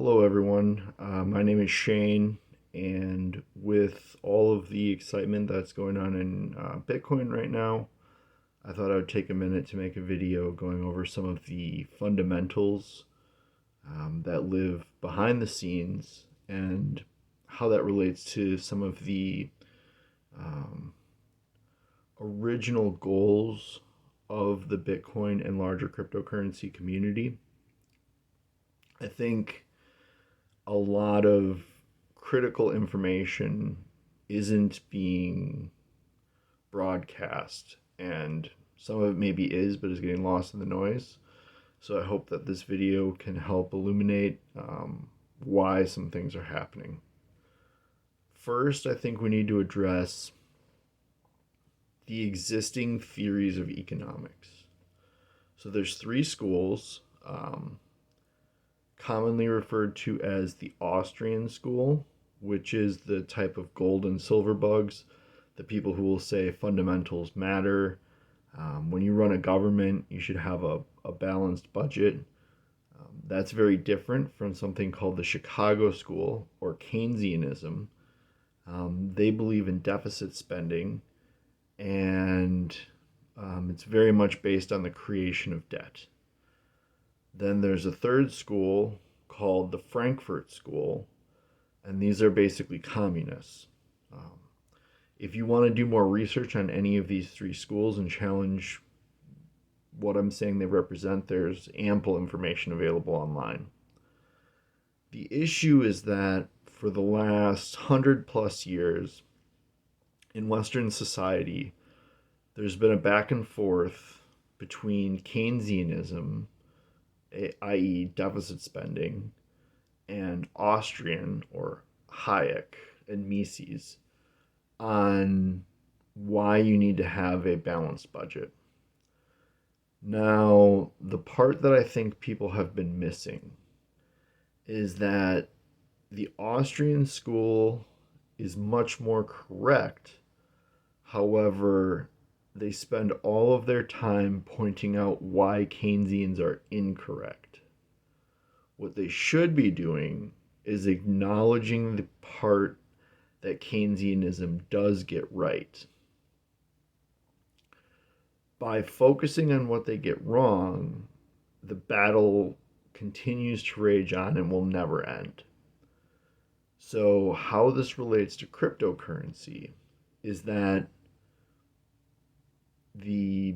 Hello, everyone. My name is Shane, and with all of the excitement that's going on in Bitcoin right now, I thought I would take a minute to make a video going over some of the fundamentals that live behind the scenes and how that relates to some of the um, original goals of the Bitcoin and larger cryptocurrency community. I think a lot of critical information isn't being broadcast, and some of it maybe is, but is getting lost in the noise. So I hope that this video can help illuminate why some things are happening. First, I think we need to address the existing theories of economics. So there's three schools, commonly referred to as the Austrian school, which is the type of gold and silver bugs, the people who will say fundamentals matter. When you run a government, you should have a balanced budget. That's very different from something called the Chicago School or Keynesianism. They believe in deficit spending, and it's very much based on the creation of debt. Then there's a third school called the Frankfurt School, and these are basically communists. Um, if you want to do more research on any of these three schools and challenge what I'm saying they represent, there's ample information available online. The issue is that for the last 100 plus years in Western society, there's been a back and forth between Keynesianism, i.e., deficit spending, and Austrian or Hayek and Mises on why you need to have a balanced budget. Now, the part that I think people have been missing is that the Austrian school is much more correct. However, they spend all of their time pointing out why Keynesians are incorrect. What they should be doing is acknowledging the part that Keynesianism does get right. By focusing on what they get wrong, the battle continues to rage on and will never end. So, how this relates to cryptocurrency is that the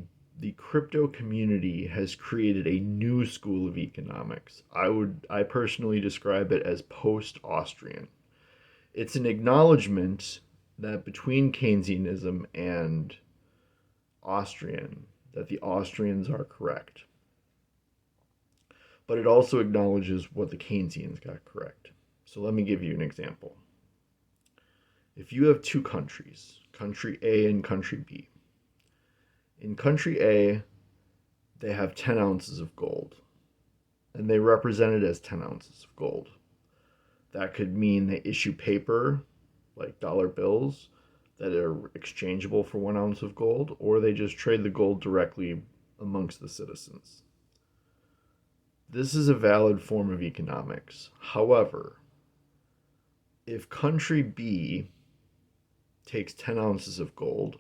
crypto community has created a new school of economics. I personally describe it as post-Austrian. It's an acknowledgement that between Keynesianism and Austrian, that the Austrians are correct. But it also acknowledges what the Keynesians got correct. So let me give you an example. If you have two countries, country A and country B, in country A, they have 10 ounces of gold, and they represent it as 10 ounces of gold. That could mean they issue paper, like dollar bills, that are exchangeable for 1 ounce of gold, or they just trade the gold directly amongst the citizens. This is a valid form of economics. However, if country B takes 10 ounces of gold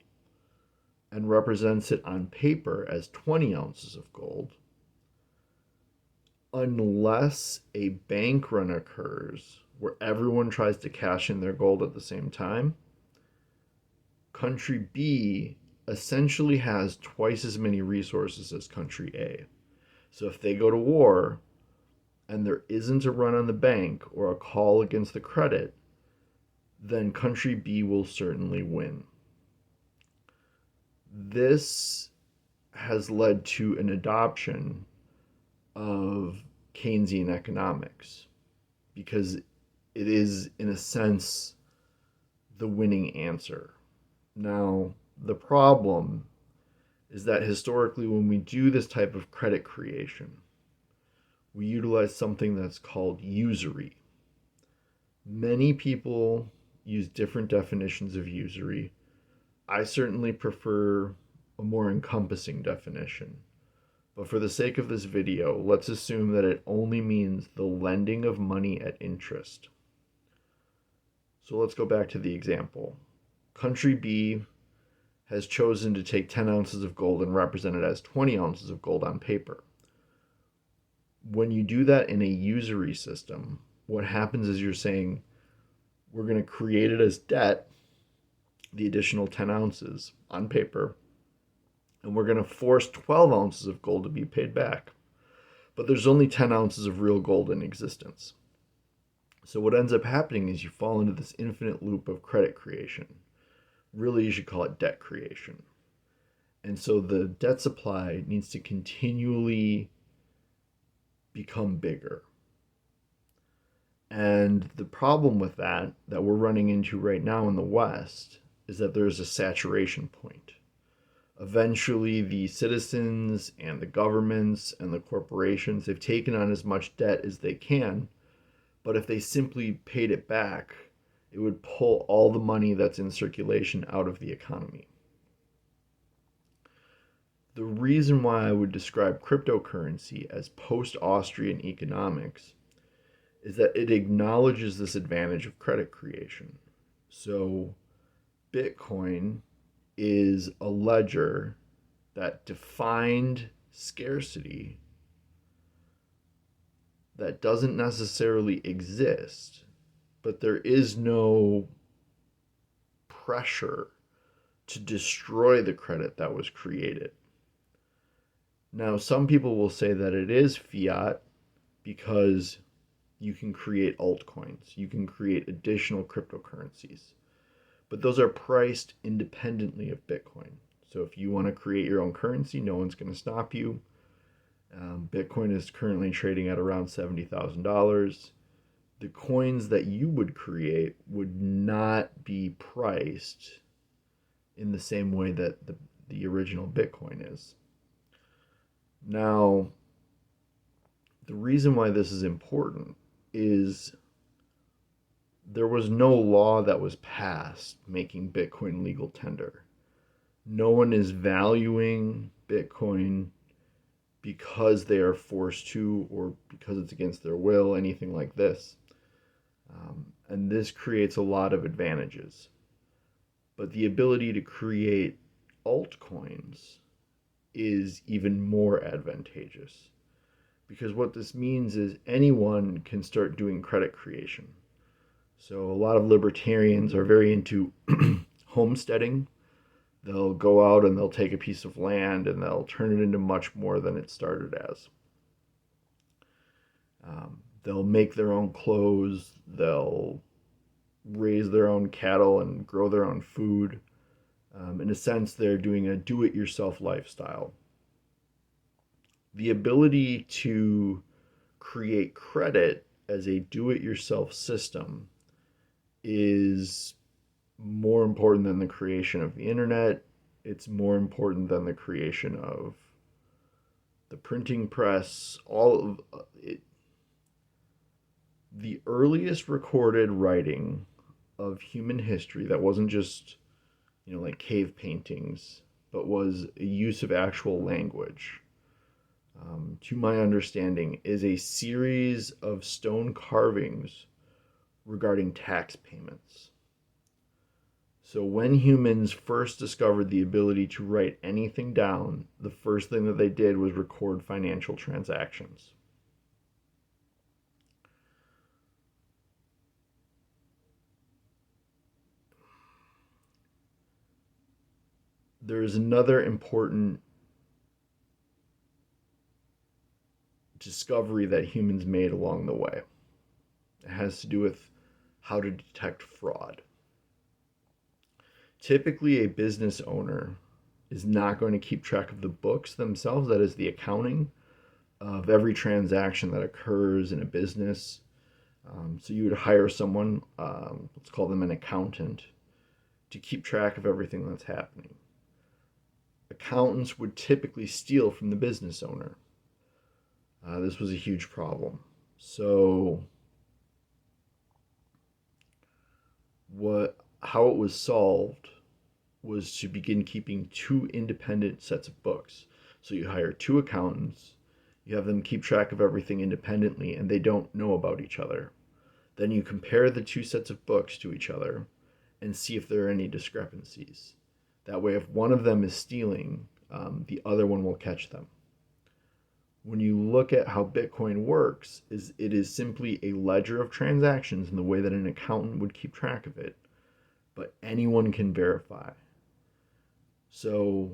and represents it on paper as 20 ounces of gold, unless a bank run occurs where everyone tries to cash in their gold at the same time, country B essentially has twice as many resources as country A. So if they go to war and there isn't a run on the bank or a call against the credit, then country B will certainly win. This has led to an adoption of Keynesian economics because it is, in a sense, the winning answer. Now, the problem is that historically, when we do this type of credit creation, we utilize something that's called usury. Many people use different definitions of usury. I certainly prefer a more encompassing definition. But for the sake of this video, let's assume that it only means the lending of money at interest. So let's go back to the example. Country B has chosen to take 10 ounces of gold and represent it as 20 ounces of gold on paper. When you do that in a usury system, what happens is you're saying, we're going to create it as debt, the additional 10 ounces on paper, and we're going to force 12 ounces of gold to be paid back. But there's only 10 ounces of real gold in existence. So what ends up happening is you fall into this infinite loop of credit creation. Really, you should call it debt creation. And so the debt supply needs to continually become bigger. And the problem with that we're running into right now in the West is that there's a saturation point. Eventually, the citizens and the governments and the corporations, they've taken on as much debt as they can, but if they simply paid it back, it would pull all the money that's in circulation out of the economy. The reason why I would describe cryptocurrency as post-Austrian economics is that it acknowledges this advantage of credit creation. So Bitcoin is a ledger that defined scarcity that doesn't necessarily exist, but there is no pressure to destroy the credit that was created. Now, some people will say that it is fiat because you can create altcoins, you can create additional cryptocurrencies, but those are priced independently of Bitcoin. So if you want to create your own currency, no one's going to stop you. Bitcoin is currently trading at around $70,000. The coins that you would create would not be priced in the same way that the original Bitcoin is. Now, the reason why this is important is there was no law that was passed making Bitcoin legal tender. No one is valuing Bitcoin because they are forced to or because it's against their will, anything like this. And this creates a lot of advantages. But the ability to create altcoins is even more advantageous. Because what this means is anyone can start doing credit creation. So a lot of libertarians are very into homesteading. They'll go out and they'll take a piece of land and they'll turn it into much more than it started as. They'll make their own clothes. They'll raise their own cattle and grow their own food. In a sense, they're doing a do-it-yourself lifestyle. The ability to create credit as a do-it-yourself system is more important than the creation of the internet. It's more important than the creation of the printing press. All of it. The earliest recorded writing of human history that wasn't just, like cave paintings, but was a use of actual language, to my understanding, is a series of stone carvings regarding tax payments. So when humans first discovered the ability to write anything down, the first thing that they did was record financial transactions. There is another important discovery that humans made along the way. It has to do with how to detect fraud. Typically, a business owner is not going to keep track of the books themselves, that is the accounting of every transaction that occurs in a business. So you would hire someone, let's call them an accountant, to keep track of everything that's happening. Accountants would typically steal from the business owner. This was a huge problem. So how it was solved was to begin keeping two independent sets of books. So you hire two accountants, you have them keep track of everything independently, and they don't know about each other. Then you compare the two sets of books to each other and see if there are any discrepancies. That way, if one of them is stealing, the other one will catch them. When you look at how Bitcoin works, it is simply a ledger of transactions in the way that an accountant would keep track of it, but anyone can verify. So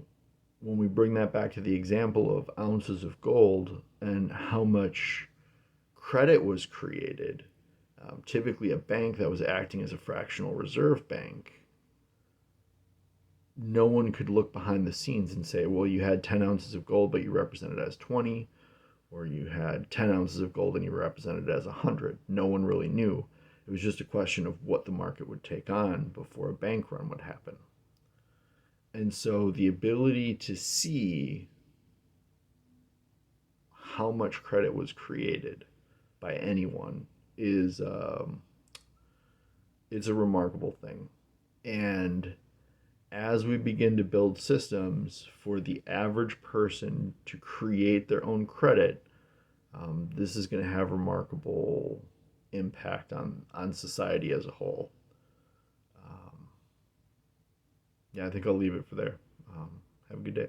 when we bring that back to the example of ounces of gold and how much credit was created, typically a bank that was acting as a fractional reserve bank, no one could look behind the scenes and say, well, you had 10 ounces of gold, but you represented it as 20, or you had 10 ounces of gold and you represented it as 100. No one really knew. It was just a question of what the market would take on before a bank run would happen. And so the ability to see how much credit was created by anyone is it's a remarkable thing. And as we begin to build systems for the average person to create their own credit, this is going to have remarkable impact on society as a whole. Yeah, I think I'll leave it for there. Have a good day.